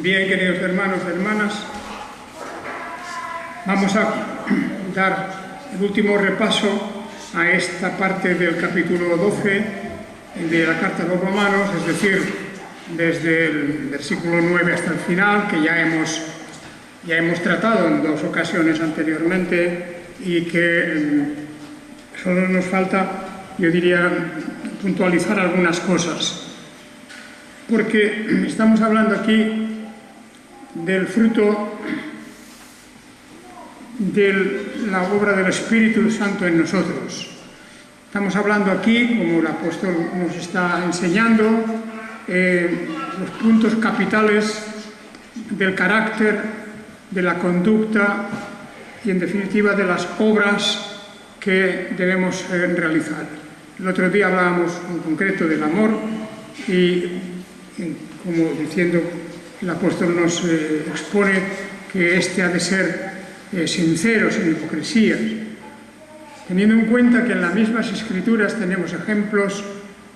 Bien, queridos hermanos y hermanas, vamos a dar el último repaso a esta parte del capítulo 12 de la Carta a los Romanos, es decir, desde el versículo 9 hasta el final, que ya hemos tratado en dos ocasiones anteriormente y que solo nos falta, yo diría, puntualizar algunas cosas. Porque estamos hablando aquí del fruto de la obra del Espíritu Santo en nosotros. Estamos hablando aquí, como el apóstol nos está enseñando, los puntos capitales del carácter, de la conducta y, en definitiva, de las obras que debemos realizar. El otro día hablábamos en concreto del amor y, como diciendo, el apóstol nos expone que éste ha de ser sincero, sin hipocresías, teniendo en cuenta que en las mismas Escrituras tenemos ejemplos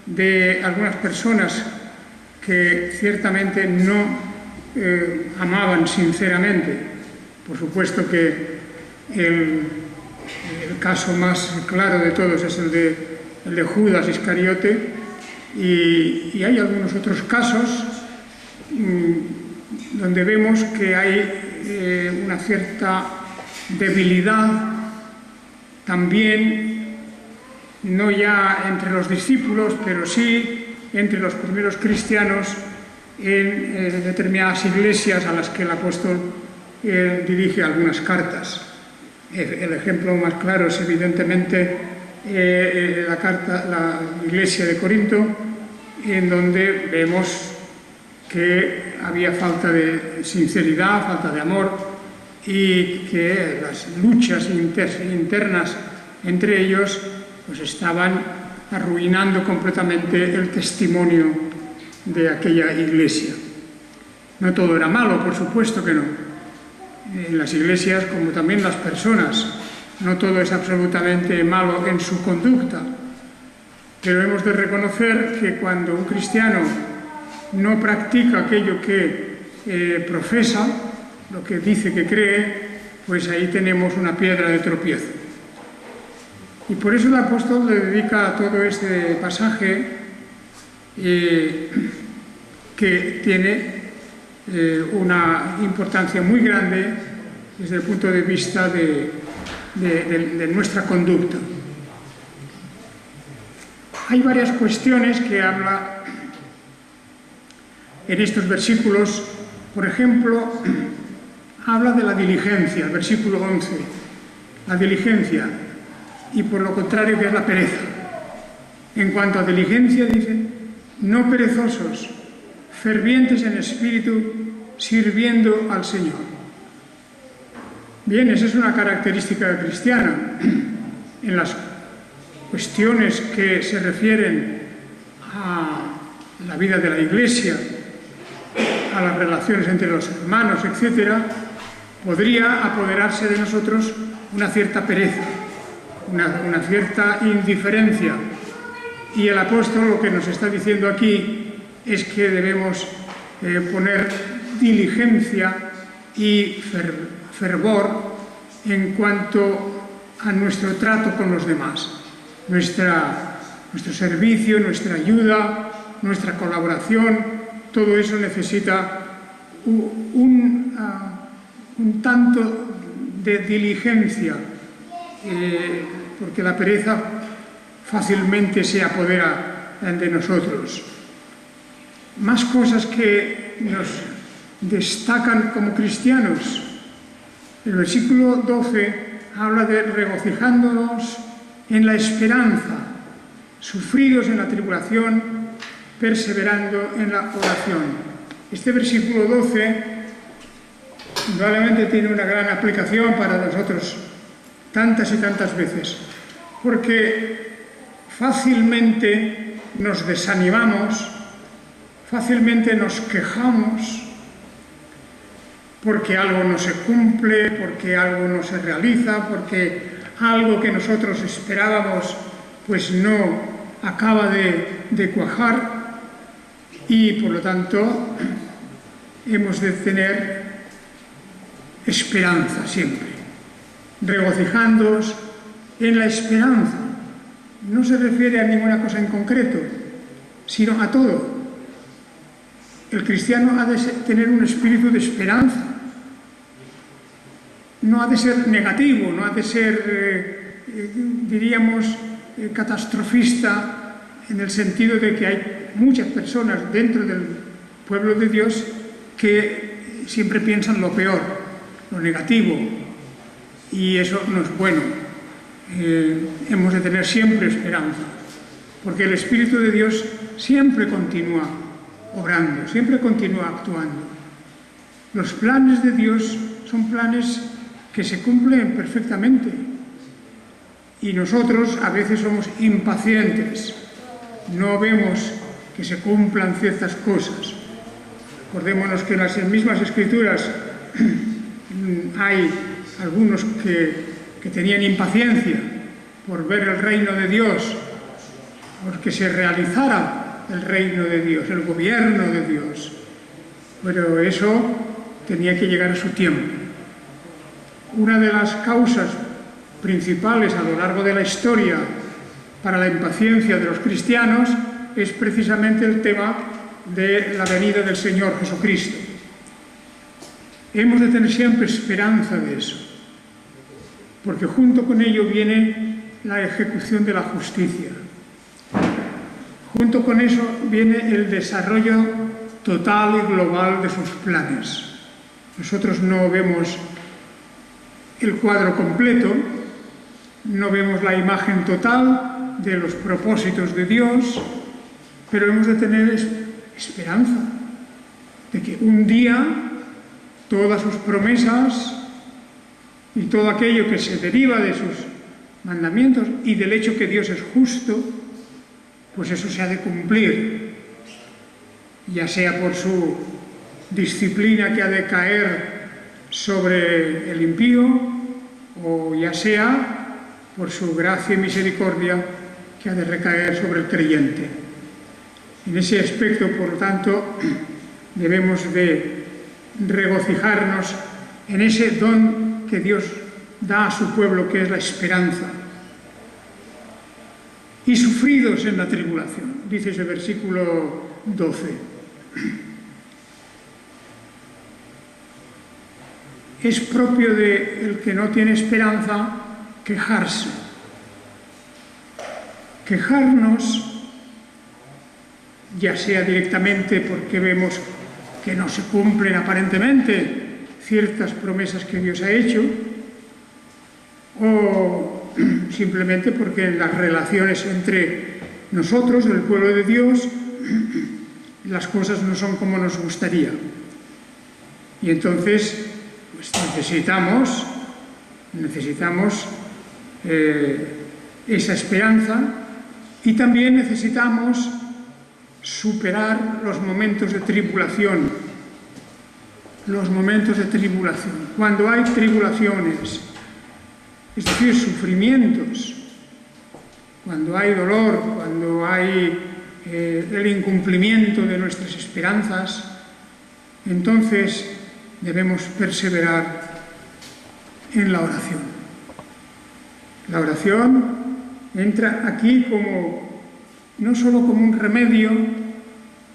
de algunas personas que ciertamente no amaban sinceramente. Por supuesto que el caso más claro de todos es el de Judas Iscariote, y hay algunos otros casos donde vemos que hay una cierta debilidad también, no ya entre los discípulos, pero sí entre los primeros cristianos en determinadas iglesias a las que el apóstol dirige algunas cartas. El ejemplo más claro es evidentemente la iglesia de Corinto, en donde vemos que había falta de sinceridad, falta de amor, y que las luchas internas entre ellos pues estaban arruinando completamente el testimonio de aquella iglesia. No todo era malo, por supuesto que no. En las iglesias, como también las personas, no todo es absolutamente malo en su conducta, pero hemos de reconocer que cuando un cristiano no practica aquello que profesa, lo que dice que cree, pues ahí tenemos una piedra de tropiezo. Y por eso el apóstol le dedica a todo este pasaje que tiene una importancia muy grande desde el punto de vista de nuestra conducta. Hay varias cuestiones que habla en estos versículos. Por ejemplo, habla de la diligencia, el versículo 11, la diligencia, y por lo contrario que es la pereza. En cuanto a diligencia, dice, no perezosos, fervientes en espíritu, sirviendo al Señor. Bien, esa es una característica cristiana. En las cuestiones que se refieren a la vida de la Iglesia, a las relaciones entre los hermanos, etc., podría apoderarse de nosotros una cierta pereza, una cierta indiferencia. Y el apóstol lo que nos está diciendo aquí es que debemos poner diligencia y fervor en cuanto a nuestro trato con los demás. Nuestro servicio, nuestra ayuda, nuestra colaboración, todo eso necesita un tanto de diligencia, porque la pereza fácilmente se apodera de nosotros. Más cosas que nos destacan como cristianos. El versículo 12 habla de regocijándonos en la esperanza, sufridos en la tribulación, perseverando en la oración. Este versículo 12 indudablemente tiene una gran aplicación para nosotros tantas y tantas veces, porque fácilmente nos desanimamos, fácilmente nos quejamos porque algo no se cumple, porque algo no se realiza, porque algo que nosotros esperábamos pues no acaba de cuajar, y por lo tanto hemos de tener esperanza siempre, regocijándoos en la esperanza. No se refiere a ninguna cosa en concreto, sino a todo. El cristiano ha de tener un espíritu de esperanza. No ha de ser negativo, no ha de ser, diríamos, catastrofista, en el sentido de que hay muchas personas dentro del pueblo de Dios que siempre piensan lo peor, lo negativo, y eso no es bueno. Hemos de tener siempre esperanza, porque el Espíritu de Dios siempre continúa obrando, siempre continúa actuando. Los planes de Dios son planes que se cumplen perfectamente, y nosotros a veces somos impacientes, no vemos que se cumplan ciertas cosas. Acordémonos que en las mismas Escrituras hay algunos que tenían impaciencia por ver el reino de Dios, porque se realizara el reino de Dios, el gobierno de Dios. Pero eso tenía que llegar a su tiempo. Una de las causas principales a lo largo de la historia para la impaciencia de los cristianos es precisamente el tema de la venida del Señor Jesucristo. Hemos de tener siempre esperanza de eso, porque junto con ello viene la ejecución de la justicia. Junto con eso viene el desarrollo total y global de sus planes. Nosotros no vemos el cuadro completo, no vemos la imagen total de los propósitos de Dios, pero hemos de tener esperanza de que un día todas sus promesas y todo aquello que se deriva de sus mandamientos y del hecho que Dios es justo, pues eso se ha de cumplir, ya sea por su disciplina que ha de caer sobre el impío, o ya sea por su gracia y misericordia que ha de recaer sobre el creyente. En ese aspecto, por lo tanto, debemos de regocijarnos en ese don que Dios da a su pueblo, que es la esperanza. Y sufridos en la tribulación, dice ese versículo 12. Es propio del que no tiene esperanza quejarse. Quejarnos, ya sea directamente porque vemos que no se cumplen aparentemente ciertas promesas que Dios ha hecho, o simplemente porque en las relaciones entre nosotros, el pueblo de Dios, las cosas no son como nos gustaría. Y entonces, pues necesitamos esa esperanza, y también necesitamos superar los momentos de tribulación. Los momentos de tribulación. Cuando hay tribulaciones, es decir, sufrimientos, cuando hay dolor, cuando hay el incumplimiento de nuestras esperanzas, entonces debemos perseverar en la oración. La oración entra aquí como, no solo como un remedio,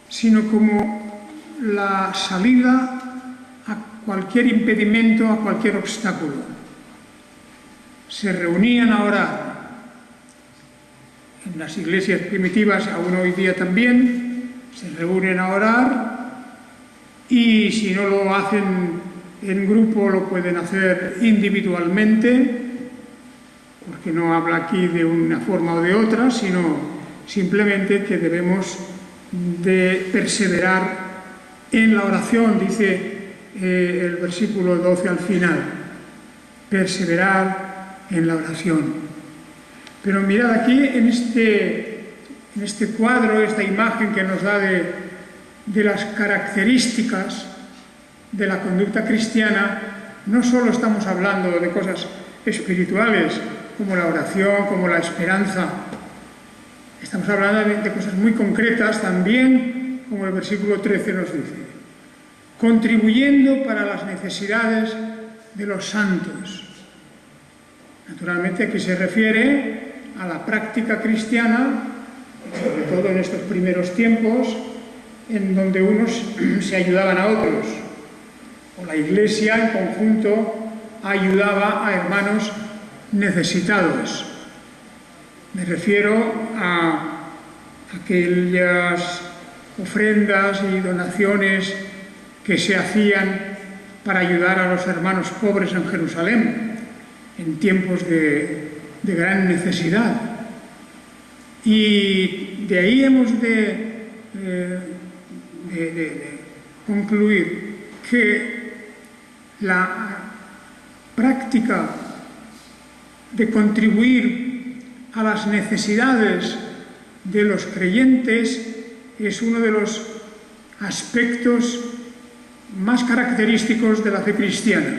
sino como la salida a cualquier impedimento, a cualquier obstáculo. Se reunían a orar. En las iglesias primitivas, aún hoy día también, se reúnen a orar, y si no lo hacen en grupo, lo pueden hacer individualmente, porque no habla aquí de una forma o de otra, sino simplemente que debemos de perseverar en la oración, dice el versículo 12 al final, perseverar en la oración. Pero mirad aquí en este cuadro, esta imagen que nos da de las características de la conducta cristiana, no solo estamos hablando de cosas espirituales, como la oración, como la esperanza. Estamos hablando de cosas muy concretas también, como el versículo 13 nos dice. contribuyendo para las necesidades de los santos. Naturalmente aquí se refiere a la práctica cristiana, sobre todo en estos primeros tiempos, en donde unos se ayudaban a otros, o la Iglesia en conjunto ayudaba a hermanos necesitados. Me refiero a aquellas ofrendas y donaciones que se hacían para ayudar a los hermanos pobres en Jerusalén en tiempos de gran necesidad. Y de ahí hemos de concluir que la práctica de contribuir a las necesidades de los creyentes es uno de los aspectos más característicos de la fe cristiana.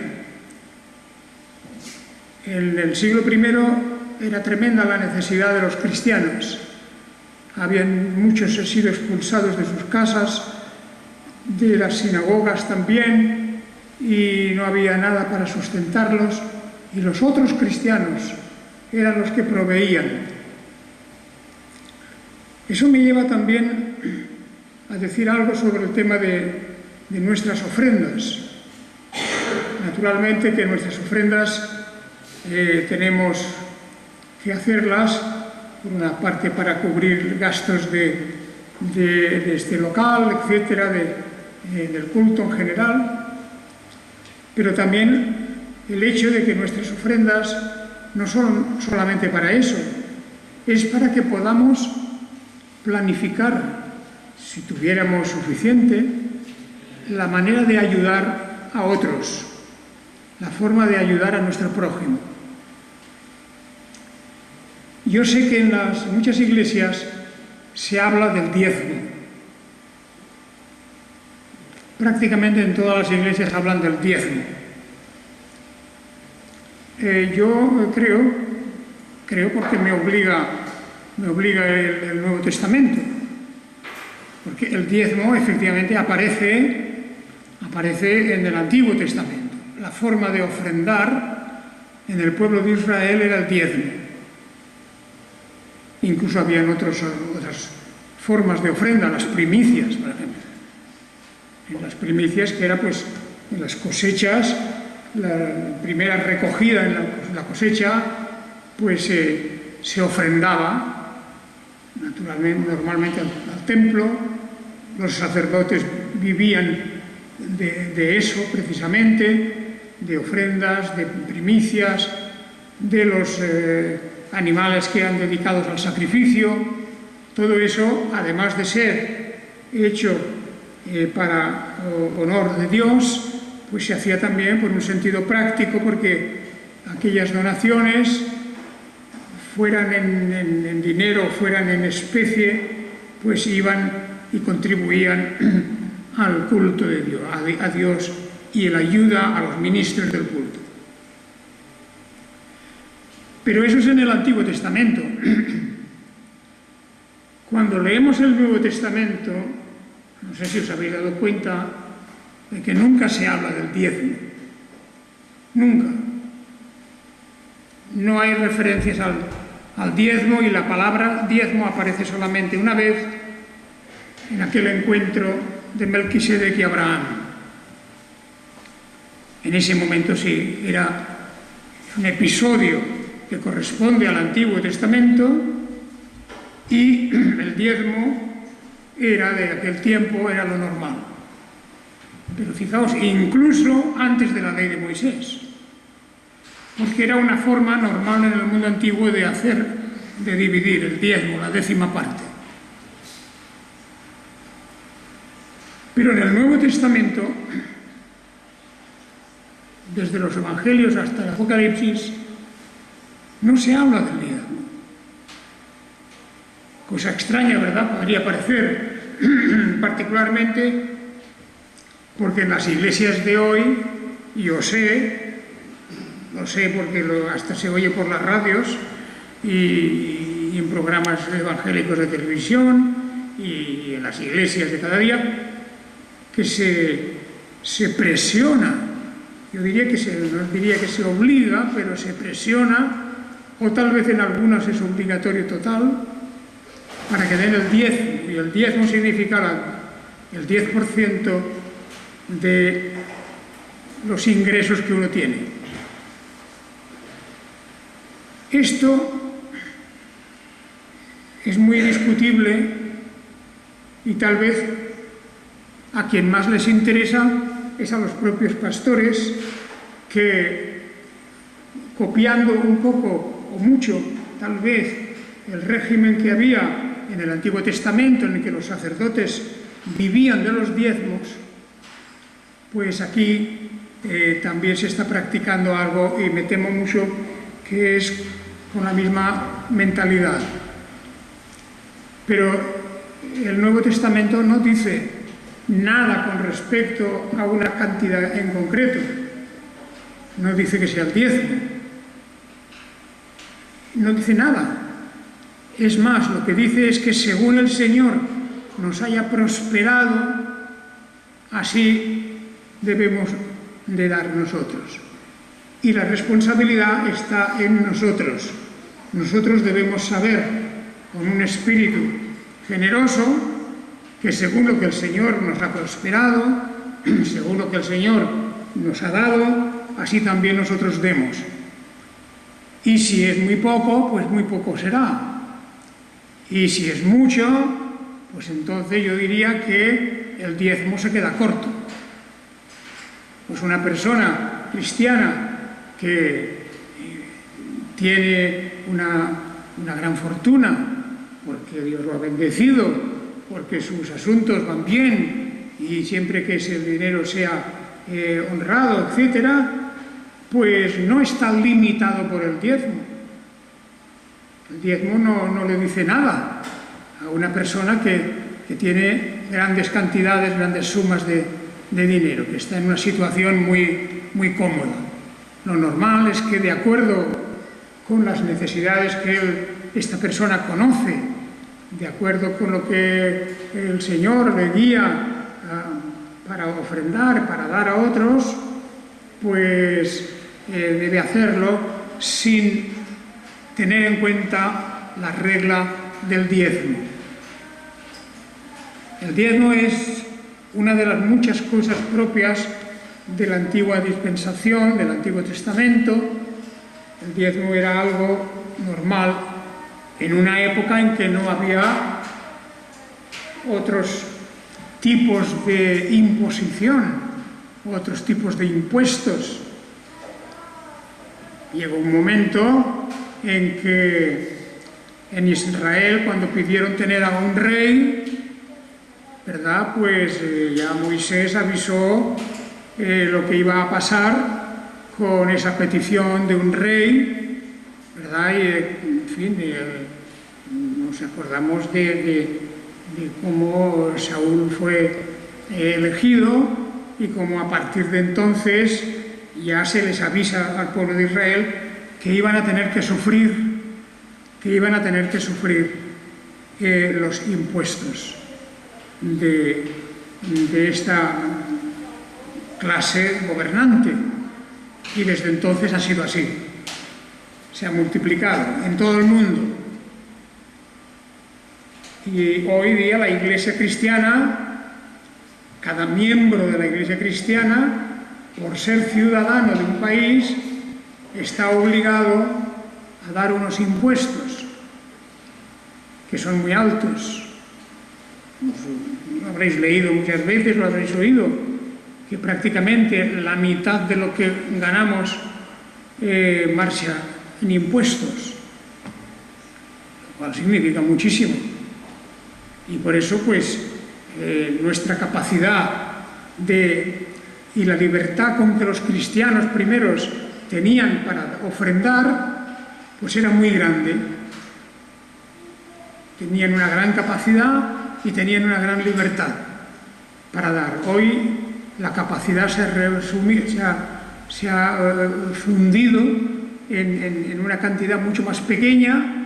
En el siglo I era tremenda la necesidad de los cristianos. Habían muchos sido expulsados de sus casas, de las sinagogas también, y no había nada para sustentarlos, y los otros cristianos eran los que proveían. Eso me lleva también a decir algo sobre el tema de nuestras ofrendas. Naturalmente que nuestras ofrendas tenemos que hacerlas, por una parte para cubrir gastos de este local, etcétera, del culto en general, pero también el hecho de que nuestras ofrendas no son solamente para eso, es para que podamos planificar, si tuviéramos suficiente, la manera de ayudar a otros, la forma de ayudar a nuestro prójimo. Yo sé que en muchas iglesias se habla del diezmo. Prácticamente en todas las iglesias hablan del diezmo. Yo creo porque me obliga el Nuevo Testamento, porque el diezmo efectivamente aparece en el Antiguo Testamento. La forma de ofrendar en el pueblo de Israel era el diezmo. Incluso habían otras formas de ofrenda, las primicias, por ejemplo. En las primicias, que era pues en las cosechas, la primera recogida en la cosecha, pues se ofrendaba normalmente al templo. Los sacerdotes vivían de eso precisamente, de ofrendas, de primicias, de los animales que eran dedicados al sacrificio. Todo eso, además de ser hecho para honor de Dios, pues se hacía también por un sentido práctico, porque aquellas donaciones, fueran en dinero, fueran en especie, pues iban y contribuían al culto de Dios, a Dios, y la ayuda a los ministros del culto. Pero eso es en el Antiguo Testamento. Cuando leemos el Nuevo Testamento, no sé si os habéis dado cuenta de que nunca se habla del diezmo. Nunca. No hay referencias al diezmo, y la palabra diezmo aparece solamente una vez en aquel encuentro de Melquisedec y Abraham. En ese momento sí, era un episodio que corresponde al Antiguo Testamento, y el diezmo era de aquel tiempo, era lo normal. Pero fijaos, incluso antes de la ley de Moisés, porque era una forma normal en el mundo antiguo de dividir el diezmo, la décima parte. Pero en el Nuevo Testamento, desde los Evangelios hasta el Apocalipsis, no se habla del diezmo. Cosa extraña, ¿verdad? Podría parecer, particularmente porque en las iglesias de hoy, y lo sé porque hasta se oye por las radios y en programas evangélicos de televisión y en las iglesias de cada día, que se se presiona, yo diría que no diría que se obliga, pero se presiona, o tal vez en algunas es obligatorio total, para que den el diezmo. Y el diezmo significa el 10% de los ingresos que uno tiene. Esto es muy discutible y tal vez a quien más les interesa es a los propios pastores que, copiando un poco o mucho, tal vez, el régimen que había en el Antiguo Testamento en el que los sacerdotes vivían de los diezmos, pues aquí también se está practicando algo y me temo mucho que es con la misma mentalidad. Pero el Nuevo Testamento no dice nada con respecto a una cantidad en concreto. No dice que sea el diezmo. No dice nada. Es más, lo que dice es que según el Señor nos haya prosperado, así debemos de dar nosotros. Y la responsabilidad está en nosotros. Nosotros debemos saber, con un espíritu generoso, que según lo que el Señor nos ha prosperado, según lo que el Señor nos ha dado, así también nosotros demos. Y si es muy poco, pues muy poco será. Y si es mucho, pues entonces yo diría que el diezmo se queda corto. Pues una persona cristiana que tiene una gran fortuna, porque Dios lo ha bendecido, porque sus asuntos van bien y siempre que ese dinero sea honrado, etcétera, pues no está limitado por el diezmo. El diezmo no le dice nada a una persona que tiene grandes cantidades, grandes sumas de dinero, que está en una situación muy cómoda. Lo normal es que, de acuerdo con las necesidades que esta persona conoce, de acuerdo con lo que el Señor le guía para ofrendar, para dar a otros, pues debe hacerlo sin tener en cuenta la regla del diezmo. El diezmo es una de las muchas cosas propias de la antigua dispensación, del Antiguo Testamento. El diezmo era algo normal en una época en que no había otros tipos de imposición, otros tipos de impuestos. Llegó un momento en que en Israel, cuando pidieron tener a un rey, ¿verdad? Pues ya Moisés avisó lo que iba a pasar con esa petición de un rey, ¿verdad? Y, en fin, nos acordamos de cómo Saúl fue elegido y cómo a partir de entonces ya se les avisa al pueblo de Israel que iban a tener que sufrir, los impuestos de esta clase gobernante. Y desde entonces ha sido así. Se ha multiplicado en todo el mundo. Y hoy día la Iglesia cristiana, cada miembro de la Iglesia cristiana, por ser ciudadano de un país, está obligado a dar unos impuestos que son muy altos. Lo habréis leído muchas veces, lo habréis oído, que prácticamente la mitad de lo que ganamos marcha en impuestos, lo cual significa muchísimo. Y por eso, pues, nuestra capacidad y la libertad con que los cristianos primeros tenían para ofrendar, pues era muy grande. Tenían una gran capacidad y tenían una gran libertad para dar. Hoy la capacidad se ha fundido en una cantidad mucho más pequeña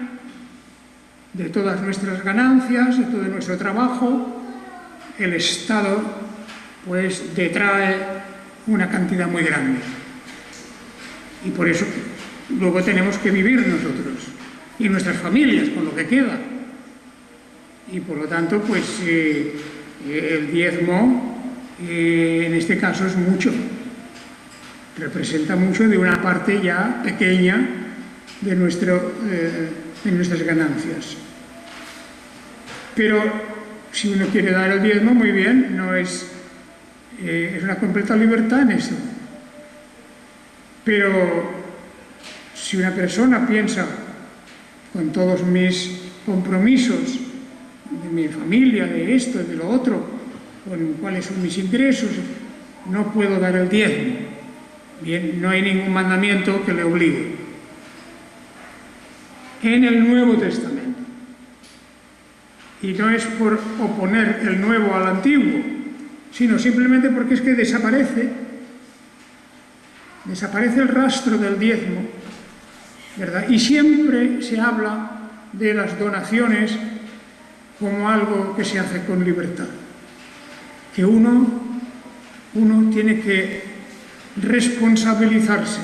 de todas nuestras ganancias, de todo nuestro trabajo. El Estado pues detrae una cantidad muy grande. Y por eso luego tenemos que vivir nosotros y nuestras familias con lo que queda. Y por lo tanto, pues el diezmo en este caso es mucho. Representa mucho de una parte ya pequeña de nuestras ganancias. Pero si uno quiere dar el diezmo, muy bien, no es una completa libertad en eso. Pero si una persona piensa, con todos mis compromisos, de mi familia, de esto, de lo otro, con cuáles son mis ingresos, no puedo dar el diezmo. Bien, no hay ningún mandamiento que le obligue. En el Nuevo Testamento. Y no es por oponer el nuevo al antiguo, sino simplemente porque es que desaparece el rastro del diezmo, ¿verdad? Y siempre se habla de las donaciones como algo que se hace con libertad. Que uno tiene que responsabilizarse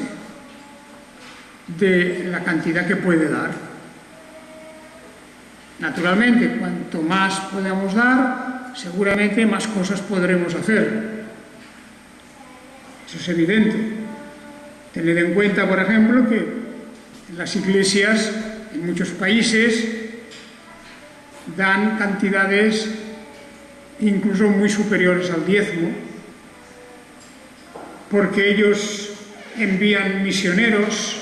de la cantidad que puede dar. Naturalmente, cuanto más podamos dar, seguramente más cosas podremos hacer. Eso es evidente. Tened en cuenta, por ejemplo, que las iglesias en muchos países dan cantidades incluso muy superiores al diezmo, porque ellos envían misioneros.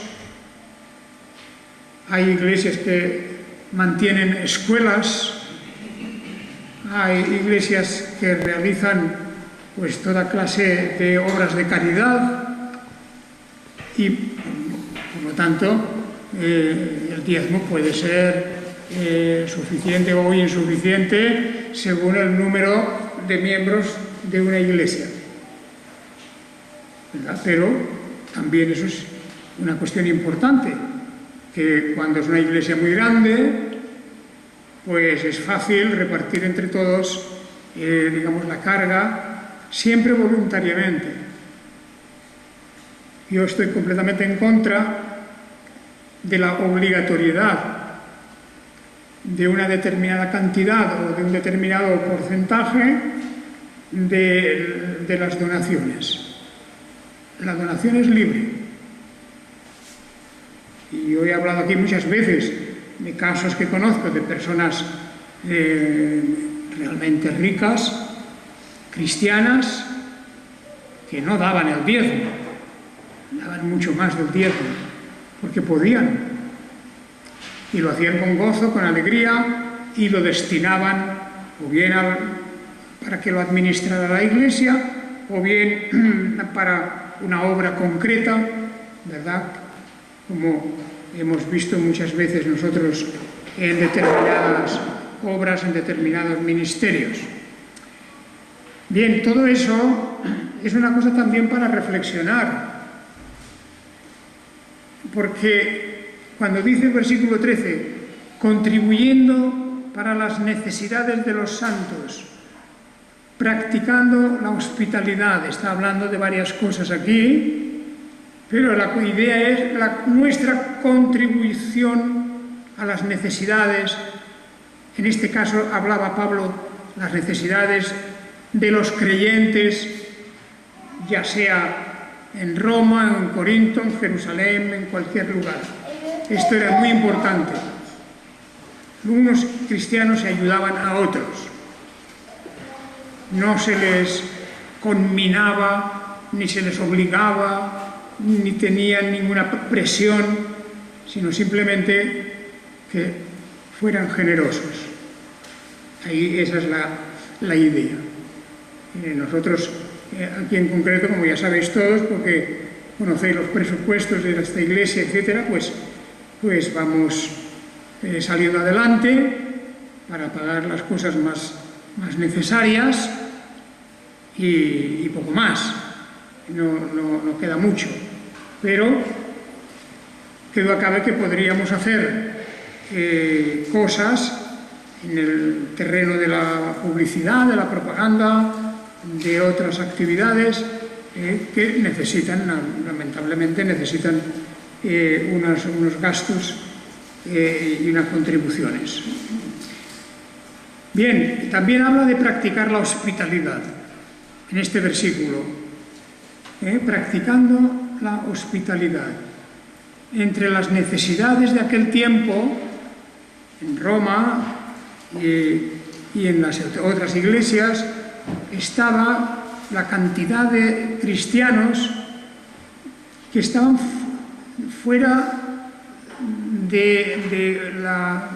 Hay iglesias que mantienen escuelas, hay iglesias que realizan pues toda clase de obras de caridad y por lo tanto el diezmo puede ser suficiente o insuficiente según el número de miembros de una iglesia, ¿verdad? Pero también eso es una cuestión importante, que cuando es una iglesia muy grande, pues es fácil repartir entre todos, digamos, la carga, siempre voluntariamente. Yo estoy completamente en contra de la obligatoriedad de una determinada cantidad o de un determinado porcentaje de las donaciones. La donación es libre. Y yo he hablado aquí muchas veces de casos que conozco de personas realmente ricas, cristianas, que no daban el diezmo, daban mucho más del diezmo, porque podían. Y lo hacían con gozo, con alegría, y lo destinaban o bien para que lo administrara la Iglesia, o bien para una obra concreta, ¿verdad? Como hemos visto muchas veces nosotros en determinadas obras, en determinados ministerios. Bien, todo eso es una cosa también para reflexionar, porque cuando dice el versículo 13, contribuyendo para las necesidades de los santos, practicando la hospitalidad, está hablando de varias cosas aquí, pero la idea es nuestra contribución a las necesidades. En este caso hablaba Pablo las necesidades de los creyentes, ya sea en Roma, en Corinto, en Jerusalén, en cualquier lugar. Esto era muy importante. Unos cristianos se ayudaban a otros. No se les conminaba, ni se les obligaba, ni tenían ninguna presión, sino simplemente que fueran generosos. Ahí esa es la idea. Nosotros, aquí en concreto, como ya sabéis todos, porque conocéis los presupuestos de esta iglesia, etcétera, pues vamos saliendo adelante para pagar las cosas más necesarias y poco más. No queda mucho, pero que duda cabe que podríamos hacer cosas en el terreno de la publicidad, de la propaganda, de otras actividades que necesitan, lamentablemente, necesitan unos gastos y unas contribuciones. Bien, también habla de practicar la hospitalidad en este versículo, practicando la hospitalidad. Entre las necesidades de aquel tiempo, en Roma y en las otras iglesias, estaba la cantidad de cristianos que estaban fuera de la,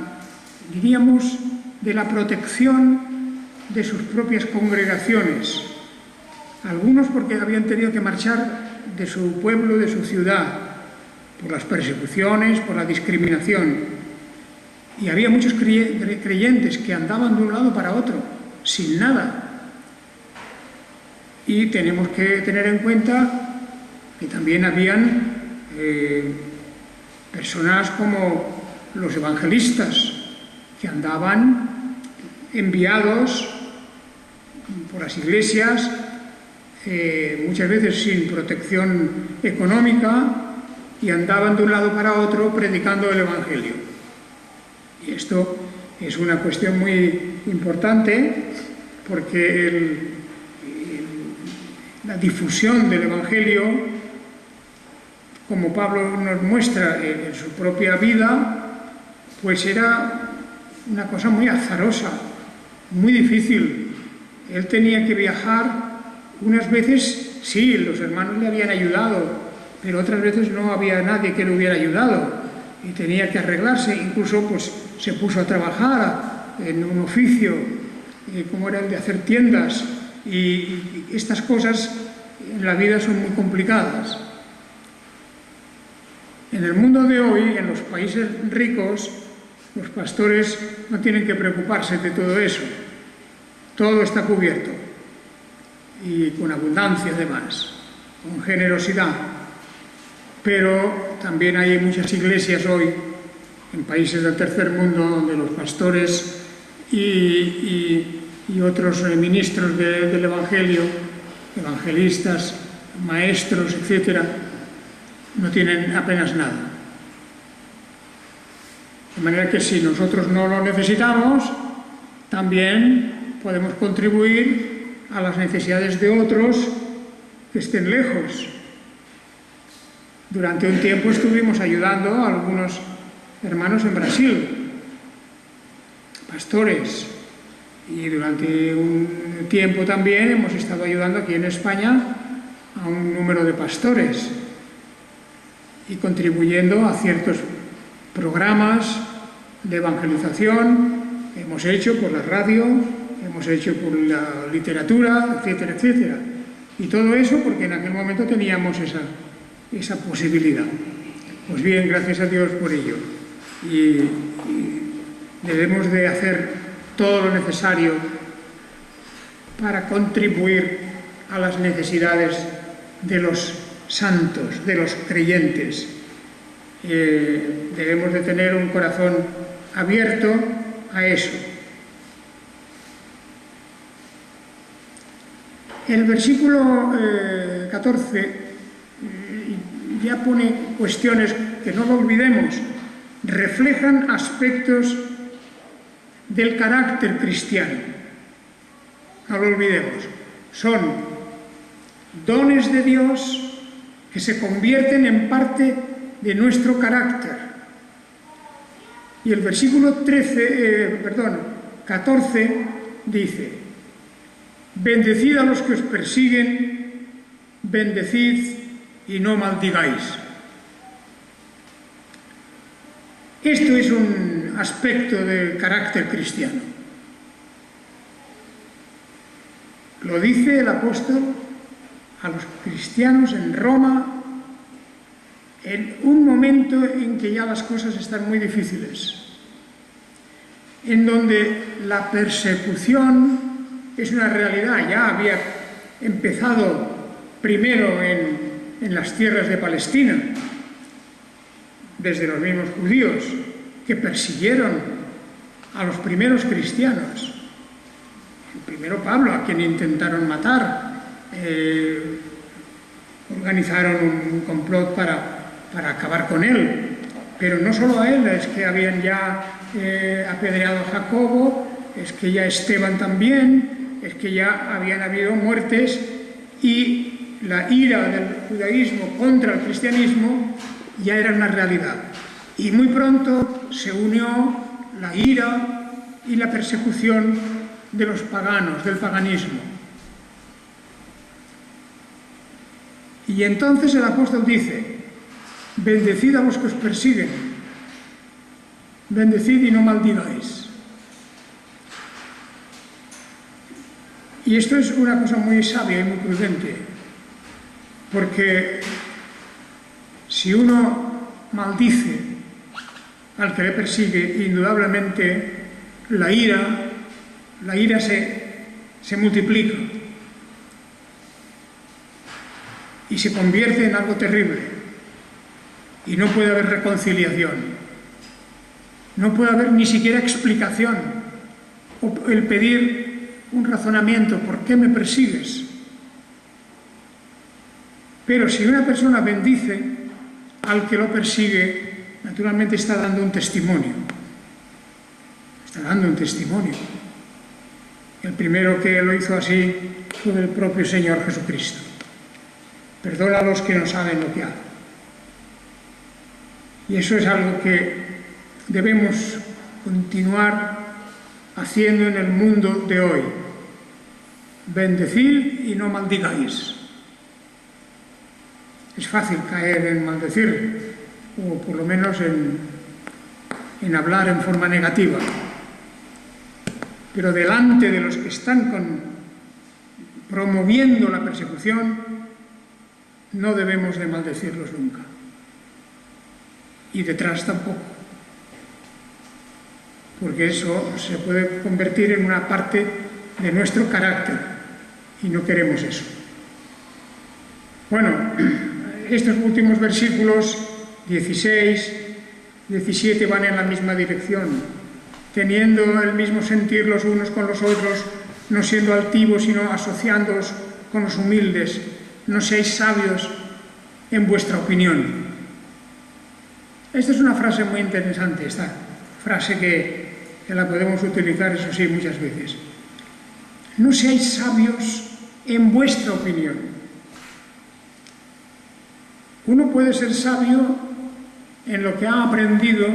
diríamos, de la protección de sus propias congregaciones. Algunos porque habían tenido que marchar de su pueblo, de su ciudad, por las persecuciones, por la discriminación. Y había muchos creyentes que andaban de un lado para otro, sin nada. Y tenemos que tener en cuenta que también habían personas como los evangelistas, que andaban enviados por las iglesias, muchas veces sin protección económica, y andaban de un lado para otro predicando el Evangelio. Y esto es una cuestión muy importante, porque la difusión del Evangelio, como Pablo nos muestra en su propia vida, pues era una cosa muy azarosa, muy difícil. Él tenía que viajar, unas veces sí, los hermanos le habían ayudado, pero otras veces no había nadie que le hubiera ayudado y tenía que arreglarse. Incluso pues se puso a trabajar en un oficio como era el de hacer tiendas, y estas cosas en la vida son muy complicadas. En el mundo de hoy, en los países ricos, los pastores no tienen que preocuparse de todo eso. Todo está cubierto, y con abundancia además, con generosidad. Pero también hay muchas iglesias hoy, en países del tercer mundo, donde los pastores y otros ministros del Evangelio, evangelistas, maestros, etcétera, no tienen apenas nada. De manera que si nosotros no lo necesitamos, también podemos contribuir a las necesidades de otros que estén lejos. Durante un tiempo estuvimos ayudando a algunos hermanos en Brasil, pastores, y durante un tiempo también hemos estado ayudando aquí en España a un número de pastores y contribuyendo a ciertos programas de evangelización que hemos hecho por la radio, hemos hecho por la literatura, etcétera, etcétera. Y todo eso porque en aquel momento teníamos esa posibilidad. Pues bien, gracias a Dios por ello. Y debemos de hacer todo lo necesario para contribuir a las necesidades de los santos, de los creyentes. Debemos de tener un corazón abierto a eso. El versículo 14 ya pone cuestiones que no lo olvidemos, reflejan aspectos del carácter cristiano. No lo olvidemos. Son dones de Dios que se convierten en parte de nuestro carácter. Y el versículo 14 dice: bendecid a los que os persiguen, bendecid y no maldigáis. Esto es un aspecto del carácter cristiano. Lo dice el apóstol a los cristianos en Roma en un momento en que ya las cosas están muy difíciles, en donde la persecución es una realidad. Ya había empezado primero en las tierras de Palestina, desde los mismos judíos que persiguieron a los primeros cristianos. primero Pablo, a quien intentaron matar, organizaron un complot para acabar con él. Pero no solo a él, es que habían ya apedreado a Jacobo, es que ya Esteban también, es que ya habían habido muertes, y la ira del judaísmo contra el cristianismo ya era una realidad. Y muy pronto se unió la ira y la persecución de los paganos, del paganismo. Y entonces el apóstol dice: bendecid a los que os persiguen, bendecid y no maldigáis. Y esto es una cosa muy sabia y muy prudente, porque si uno maldice al que le persigue, indudablemente la ira se multiplica y se convierte en algo terrible, y no puede haber reconciliación, no puede haber ni siquiera explicación o el pedir un razonamiento: ¿por qué me persigues? Pero si una persona bendice al que lo persigue, naturalmente está dando un testimonio. Está dando un testimonio. El primero que lo hizo así fue el propio Señor Jesucristo. Perdona a los que no saben lo que hacen. Y eso es algo que debemos continuar haciendo en el mundo de hoy. Bendecid y no maldigáis. Es fácil caer en maldecir, o por lo menos en hablar en forma negativa. Pero delante de los que están promoviendo la persecución, no debemos de maldecirlos nunca. Y detrás tampoco. Porque eso se puede convertir en una parte de nuestro carácter, y no queremos eso. Bueno, estos últimos versículos 16, 17 van en la misma dirección, teniendo el mismo sentir los unos con los otros, no siendo altivos, sino asociándoos con los humildes. No seáis sabios en vuestra opinión. Esta es una frase muy interesante, esta frase que la podemos utilizar, eso sí, muchas veces. No seáis sabios en vuestra opinión. Uno puede ser sabio en lo que ha aprendido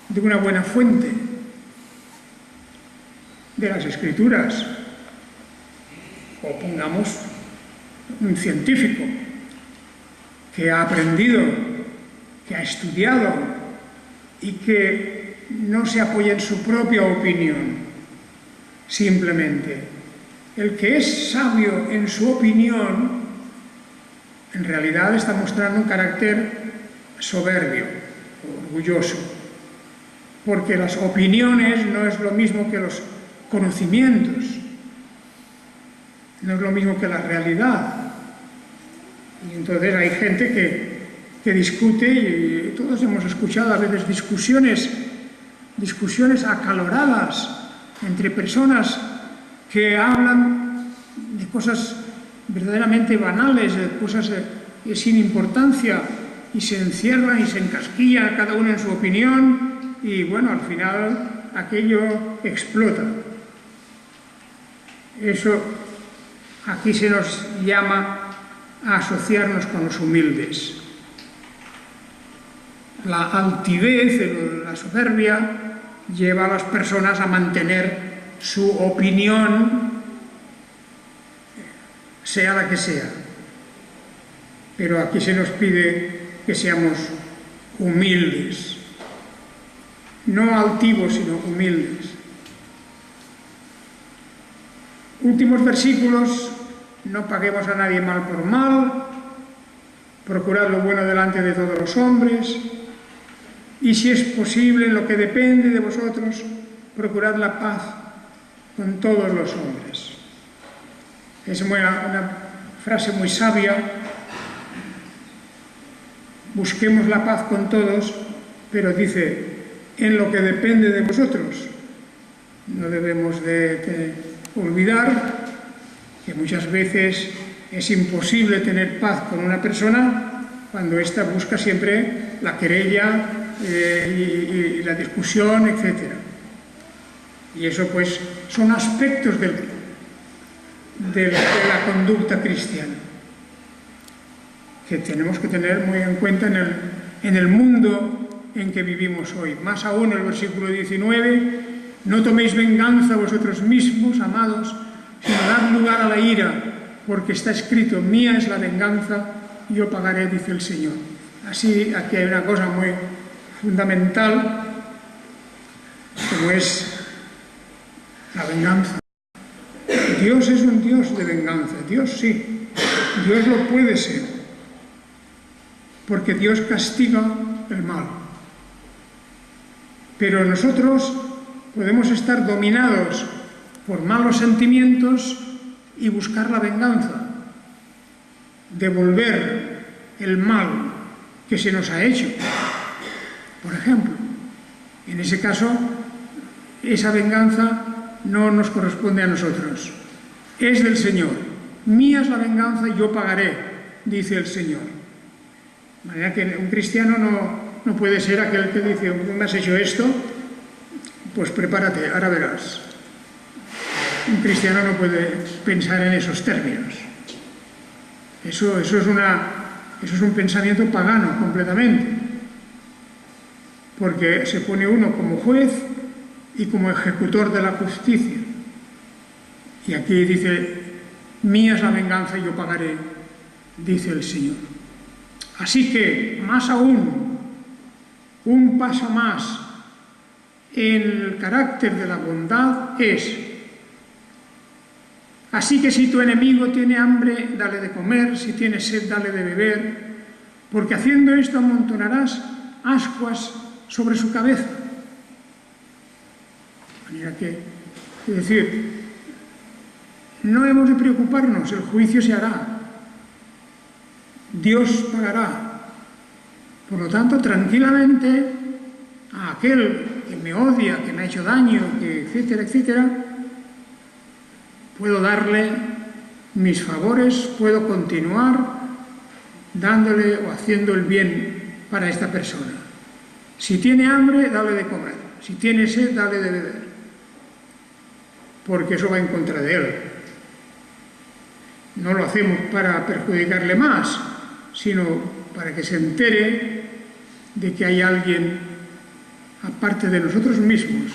de una buena fuente, de las Escrituras, o pongamos un científico que ha aprendido, que ha estudiado y que no se apoya en su propia opinión. Simplemente, el que es sabio en su opinión, en realidad está mostrando un carácter soberbio, orgulloso, porque las opiniones no es lo mismo que los conocimientos, no es lo mismo que la realidad. Y entonces hay gente que discute, y todos hemos escuchado a veces discusiones acaloradas entre personas que hablan de cosas verdaderamente banales, de cosas sin importancia, y se encierran y se encasquillan cada uno en su opinión, y bueno, al final aquello explota. Eso aquí se nos llama a asociarnos con los humildes. La altivez, la soberbia, lleva a las personas a mantener su opinión, sea la que sea. Pero aquí se nos pide que seamos humildes. No altivos, sino humildes. Últimos versículos: no paguemos a nadie mal por mal, procurad lo bueno delante de todos los hombres, y si es posible, en lo que depende de vosotros, procurad la paz con todos los hombres. Es una frase muy sabia. Busquemos la paz con todos, pero dice, en lo que depende de vosotros. No debemos de olvidar que muchas veces es imposible tener paz con una persona cuando ésta busca siempre la querella y la discusión, etc. Y eso pues son aspectos de la conducta cristiana que tenemos que tener muy en cuenta en el mundo en que vivimos hoy. Más aún el versículo 19, no toméis venganza vosotros mismos, amados, sino dad lugar a la ira, porque está escrito, mía es la venganza, yo pagaré, dice el Señor. Así, aquí hay una cosa muy fundamental, como es la venganza. Dios es un Dios de venganza, Dios sí, Dios lo puede ser, porque Dios castiga el mal. Pero nosotros podemos estar dominados por malos sentimientos y buscar la venganza, devolver el mal que se nos ha hecho. Por ejemplo, en ese caso, esa venganza no nos corresponde a nosotros, es del Señor. Mía es la venganza y yo pagaré, dice el Señor. De manera que un cristiano no puede ser aquel que dice, me has hecho esto, pues prepárate, ahora verás. Un cristiano no puede pensar en esos términos. Eso es un pensamiento pagano completamente, porque se pone uno como juez y como ejecutor de la justicia. Y aquí dice, mía es la venganza y yo pagaré, dice el Señor. Así que, más aún, un paso más en el carácter de la bondad es: así que si tu enemigo tiene hambre, dale de comer, si tiene sed, dale de beber, porque haciendo esto amontonarás ascuas sobre su cabeza. De manera que, es decir, no hemos de preocuparnos, el juicio se hará, Dios pagará. Por lo tanto, tranquilamente, a aquel que me odia, que me ha hecho daño, que etcétera, etcétera, puedo darle mis favores, puedo continuar dándole o haciendo el bien para esta persona. Si tiene hambre, dale de comer. Si tiene sed, dale de beber. Porque eso va en contra de él. No lo hacemos para perjudicarle más, sino para que se entere de que hay alguien, aparte de nosotros mismos,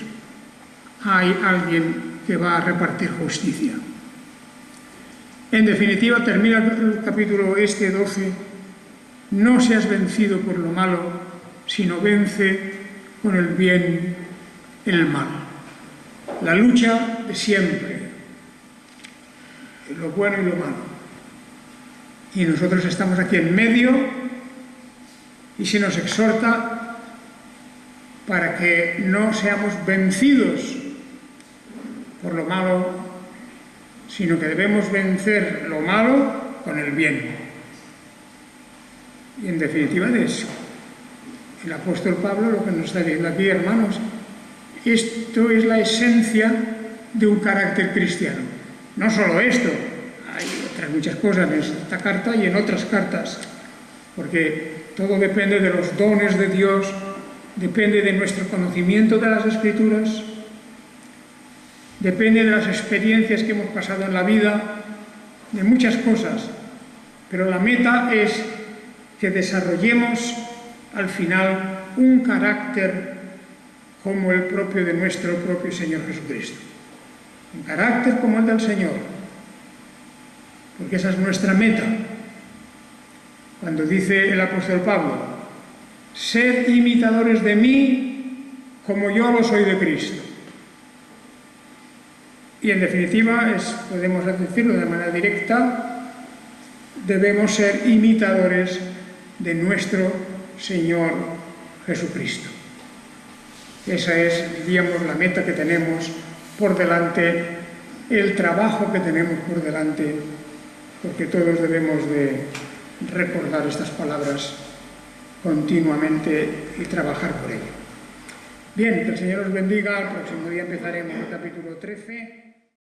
hay alguien que va a repartir justicia. En definitiva, termina el capítulo 12, no seas vencido por lo malo, sino vence con el bien el mal. La lucha de siempre, lo bueno y lo malo. Y nosotros estamos aquí en medio y se nos exhorta para que no seamos vencidos por lo malo, sino que debemos vencer lo malo con el bien. Y en definitiva de eso, el apóstol Pablo lo que nos está diciendo aquí, hermanos, esto es la esencia de un carácter cristiano. No solo esto, hay otras muchas cosas en esta carta y en otras cartas, porque todo depende de los dones de Dios, depende de nuestro conocimiento de las Escrituras, depende de las experiencias que hemos pasado en la vida, de muchas cosas, pero la meta es que desarrollemos al final un carácter como el propio de nuestro propio Señor Jesucristo. Un carácter como el del Señor, porque esa es nuestra meta. Cuando dice el apóstol Pablo, sed imitadores de mí como yo lo soy de Cristo. Y en definitiva, podemos decirlo de manera directa, debemos ser imitadores de nuestro Señor Jesucristo. Esa es, diríamos, la meta que tenemos por delante, el trabajo que tenemos por delante, porque todos debemos de recordar estas palabras continuamente y trabajar por ello. Bien, que el Señor os bendiga. El próximo día empezaremos el capítulo 13.